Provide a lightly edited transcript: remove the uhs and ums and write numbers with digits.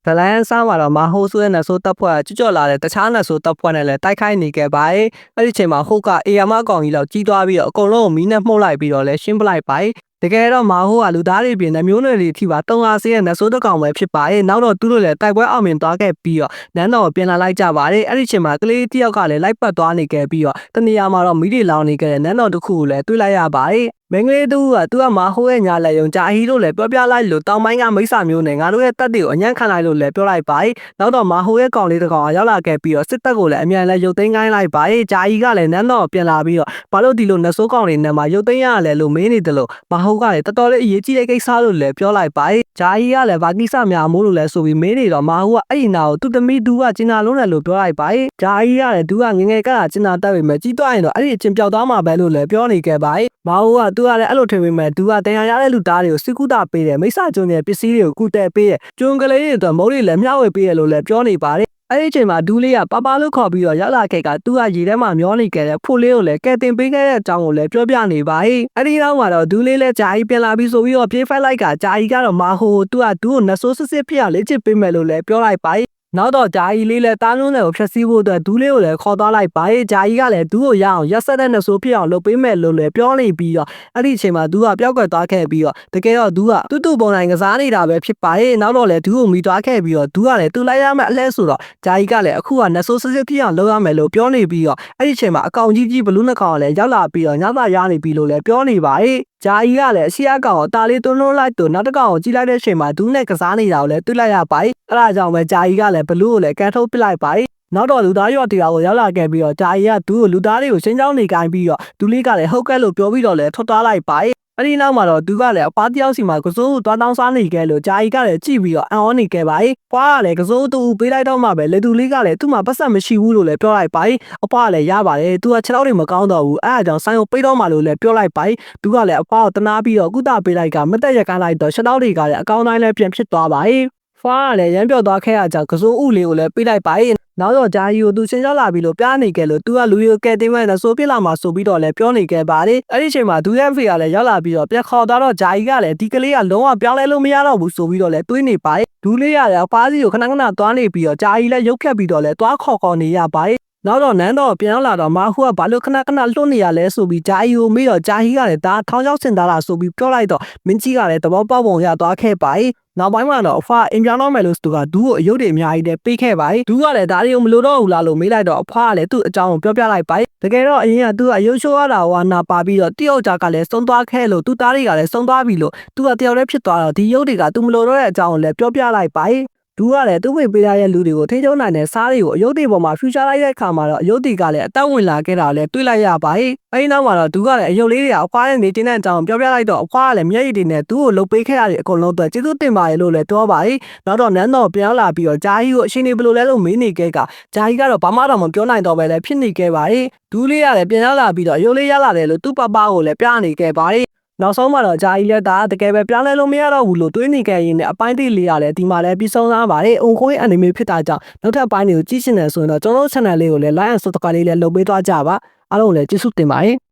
ဗလန်စားမှာတော့မဟိုးဆိုးတဲ့နဆိုးတပ်ဖွဲ့ကကြော့လာတဲ့တခြားနဆိုးတပ်ဖွဲ့နဲ့လည်းတိုက်ခိုက်နေခဲ့ပါတယ်။အဲ့ဒီချိန်မှာဟုတ်ကအေယာမကောင်ကြီးလောက်ကြီးသွားပြီးတော့အကုန်လုံးကိုမီးနဲ့မှုတ်လိုက်ပြီးတော့လည်းရှင်းပလိုက်ပါတယ်။တကယ်တော့မဟိုးကလူသားတွေပြင်နှမျိုးနွယ်တွေအထိပါတုံလာစေးတဲ့နဆိုးတစ်ကောင်ပဲဖြစ်ပါတယ်။နောက်တော့သူတို့လည်းတိုက်ပွဲအောင်မြင်သွားခဲ့ပြီးတော့နန်းတော်ကိုပြန်လာလိုက်ကြပါတယ်။အဲ့ဒီချိန်မှာကလေးတယောက်ကလည်းလိုက်ပတ်သွားနေခဲ့ပြီးတော့တနေရာမှာတော့မီးတွေလောင်နေခဲ့တဲ့နန်းတော်တစ်ခုကိုလည်းတွေ့လိုက်ရပါတယ်။မင်းကလေးတူကသူကမဟိုးရဲ့ညာလက်ယုံဂျာဟီတို့လည်းပြောပြလိုက်လို့တောင်ပိုင်းကမိစ္ဆာမျိုးနဲ့ငါတို့ရဲ့တပ်တွေကိုအညံ့ခံလိုက်လို့လည်းပြောလိုက်ပါတယ်။နောက်တော့မဟိုးရဲ့ကောင်လေးတစ်ကောင်ရောက်လာခဲ့ပြီးတော့စစ်တပ်ကိုလည်းအမြန်လည်းရုတ်သိမ်းခိုင်းလိုက်ပါတယ်။ဂျာဟီကလည်းနန်းတော်ပြန်လာပြီးတော့ဘာလို့ဒီလိုနဆိုးကောင်တွေနဲ့မှရုတ်သိမ်းရလဲလို့မင်းနေတယ်လို့မဟိုးကလည်းတော်တော်လေးအရေးကြီးတဲ့ကိစ္စလို့လည်းပြောလိုက်ပါတယ်။ဂျာဟီကလည်းဘာကိစ္စများမို့လို့လဲဆိုပြီးမင်းနေတော့မဟိုးကအဲ့ဒီနာကိုသူ့သမီးသူကကျင်နာလုံးတယ်လို့ပြောလိုက်ပါတယ်။ဂျာဟီကလည်းသူကငငယ်ကကျင်နာတက်ပေမဲ့ကြီးသွားရင်တော့အဲ့ဒီအချင်းပြောက်သွားမှာပဲလို့လည်းပြောနေခဲ့ပါတယ်။မဟိုးကသူကလည်းအဲ့လိုထင်ပေမဲ့သူကတရားရတဲ့လူသားတွေကိုစစ်ကူတာပေးတယ်မိစ္ဆာကျွန်းရဲ့ပစ္စည်းတွေကိုကုတဲ့ပေးတယ်ကျွန်းကလေးတွေအတွက်မုန်းတွေလည်းမျှဝေပေးရလို့လည်းပြောနေပါတယ်အဲ့ဒီအချိန်မှာဒူးလေးကပပလို့ခေါ်ပြီးတော့ရောက်လာခဲ့ကသူကရေထဲမှာမျောနေခဲ့တဲ့ဖိုလေးကိုလည်းကဲတင်ပေးခဲ့တဲ့အကြောင်းကိုလည်းပြောပြနေပါ යි အဲ့ဒီနောက်မှာတော့ဒူးလေးလည်းဂျာကြီးပြန်လာပြီးဆိုပြီးတော့ပြေးဖိုက်လိုက်ကဂျာကြီးကတော့မဟိုသူကဒူးကိုနဆိုးစစ်စစ်ဖြစ်အောင်လေ့ကျင့်ပေးမယ်လို့လည်းပြောလိုက်ပါ යිနောက်တော့ဂျာကြီးလေးလည်းတားလုံးတွေကိုဖျက်ဆီးဖို့အတွက်ဒူးလေးကိုလည်းခေါ်သွားလိုက်ပါဂျာကြီးကလည်းဒူးကိုရအောင်ရက်ဆက်တဲ့နဆိုးဖြစ်အောင်လုပ်ပေးမယ်လို့လည်းပြောနေပြီးတော့အဲ့ဒီအချိန်မှာဒူးကပျောက်ကွယ်သွားခဲ့ပြီးတော့တကယ်တော့ဒူးကတူပုံတိုင်းကစားနေတာပဲဖြစ်ပါနောက်တော့လည်းဒူးကိုမိသွားခဲ့ပြီးတော့ဒူးကလည်းတူလိုက်ရမယ့်အလဲဆိုတော့ဂျာကြီးကလည်းအခုကနဆိုးစစ်စစ်ဖြစ်အောင်လုပ်ရမယ်လို့ပြောနေပြီးတော့အဲ့ဒီအချိန်မှာအကောင်ကြီးဘလူးနှကောင်ကလည်းရောက်လာပြီးတော့ညသာရနေပြီလို့လည်းပြောနေပါဂျာကြီးကလည်းအရှိအကောင်ကိုတာလေးတွန်းလိုက်တော့နောက်တစ်ကောင်ကိုကြည့်လိုက်တဲ့အချိန်မှာဒူးနဲ့ကစားနေတာကိုလည်းတွေ့လိုက်ရပါအဲ့ဒါကြောင့်ပဲဂျာကြီးကလည်းဘလူးကိုလည်းကန်ထုတ်ပစ်လိုက်ပါနောက်တော့လူသားရွာတရားကိုရောက်လာခဲ့ပြီးတော့ဂျာကြီးကဒူးကိုလူသားတွေကိုရှင်းချောင်းနေကိုင်းပြီးတော့ဒူးလေးကလည်းဟုတ်ကဲ့လို့ပြောပြီးတော့လည်းထွက်သွားလိုက်ပါအဲ့ဒီနောက်မှာတော့သူကလည်းအပွားတယောက်စီမှာကစိုးကိုတွားတောင်းစားနေခဲ့လို့ဂျာကြီးကလည်းကြည့်ပြီးတော့အံ့ဩနေခဲ့ပါပွားကလည်းကစိုးတူပေးလိုက်တော့မှပဲလေသူလေးကလည်းသူ့မှာပတ်ဆက်မရှိဘူးလို့လည်းပြောလိုက်ပါအပွားကလည်းရပါတယ်သူကခြေထောက်တွေမကောင်းတော့ဘူးအဲ့အကြောင်းဆိုင်ကိုပိတ်တော့မှလို့လည်းပြောလိုက်ပါသူကလည်းအပွားကိုတနာပြီးတော့ကုသပေးလိုက်ကမတက်ရကန်းလိုက်တော့ခြေထောက်တွေကလည်းအကောင်းတိုင်းလည်းပြန်ဖြစ်သွားပါဖွားကလည်းရမ်းပြော့သွားခဲ့ရကြောင်းကစိုးဥလေးကိုလည်းပေးလိုက်ပါနောက်တော့ဂျာကြီးကိုသူချင်းရောက်လာပြီလို့ပြနေခဲ့လို့သူကလူရိုကဲတင်မဲ့ဆိုပြစ်လာမှာဆိုပြီးတော့လည်းပြောနေခဲ့ပါတယ်အဲ့ဒီအချိန်မှာဒူးရဲ့ဖေကလည်းရောက်လာပြီးတော့ပြန်ခေါ်သွားတော့ဂျာကြီးကလည်းဒီကလေးကလုံးဝပြောင်းလဲလို့မရတော့ဘူးဆိုပြီးတော့လည်းတွေးနေပါတယ်ဒူးလေးကလည်းပါးစီကိုခဏသွားနေပြီးတော့ဂျာကြီးလည်းရုပ်ခက်ပြီးတော့လည်းသွားခေါ်နေရပါတယ်နောက်တော့နန်းတော်ပြန်ရောက်လာတော့မဟူကဘာလို့ခဏလွတ်နေရလဲဆိုပြီးဂျာကြီးကိုမေးတော့ဂျာကြီးကလည်းဒါထောင်းချောက်စင်သားလာဆိုပြီးပြောလိုက်တော့မင်းကြီးကလည်းသဘောပေါက်ပုံရသွားခဲ့ပါနောက်ပိုင်းမှာတော့အဖွားအိမ်ပြောင်းတော့မယ်လို့သူကဒူးကိုအယုတ်တွေအများကြီးနဲ့ပေးခဲ့ပါဒူးကလည်းဒါတွေကိုမလို့တော့ဘူးလားလို့မေးလိုက်တော့အဖွားကလည်းသူ့အကြောင်းကိုပြောပြလိုက်ပါတကယ်တော့အရင်ကသူကအယုတ်ရှိုးရတာဟောနာပါပြီးတော့တယောက်ကြားကလည်းစုံသွားခဲ့လို့သူ့သားတွေကလည်းစုံသွားပြီလို့သူကတယောက်တည်းဖြစ်သွားတော့ဒီယုတ်တွေကသူမလို့တော့တဲ့အကြောင်းကိုလည်းပြောပြလိုက်ပါဒူးကလည်းသူ့ဝေပေးရတဲ့လူတွေကိုထိချုံနိုင်တဲ့စားတွေကိုအယုတ်တွေပေါ်မှာဖျူချလိုက်တဲ့အခါမှာတော့အယုတ်တွေကလည်းအတန်းဝင်လာခဲ့တာလည်းတွေ့လိုက်ရပါအဲဒီနောက်မှာတော့ဒူးကလည်းအယုတ်လေးတွေကအဖွားနဲ့နေတင်းတဲ့အကြောင်းပြောပြလိုက်တော့အဖွားကလည်းမျက်ရည်တွေနဲ့သူ့ကိုလှုပ်ပေးခဲ့ရတဲ့အကုန်လုံးအတွက်ကျေးဇူးတင်ပါတယ်လို့လည်းပြောပါနောက်တော့နန်းတော်ပြန်လာပြီးတော့ဂျာကြီးကိုအရှင်နေဘလို့လဲလို့မေးနေခဲ့ကဂျာကြီးကတော့ဘာမှတော့မပြောနိုင်တော့ပဲလည်းဖြစ်နေခဲ့ပါဒူးလေးကလည်းပြန်ရောက်လာပြီးတော့အယုတ်လေးရလာတယ်လို့သူ့ပပကိုလည်းပြနေခဲ့ပါနောက်ဆုံးမှာတော့ဂျာကြီးလက်သားတကယ်ပဲပြောင်းလဲလို့မရတော့ဘူးလို့တွေးနေခဲ့ရင်းနဲ့အပိုင်းတိလေးရလဲဒီမှာလဲပြီးဆုံးသွားပါတယ်။အုံခိုးရဲ့ anime ဖြစ်တာကြောင့်နောက်ထပ်ပိုင်းတွေကိုကြည့်ရှင်နေဆိုရင်တော့ကျွန်တော်တို့ channel လေးကိုလည်း like and subscribe လေးလည်းလုပ်ပေးသွားကြပါအားလုံးလည်းကျေးဇူးတင်ပါတယ်။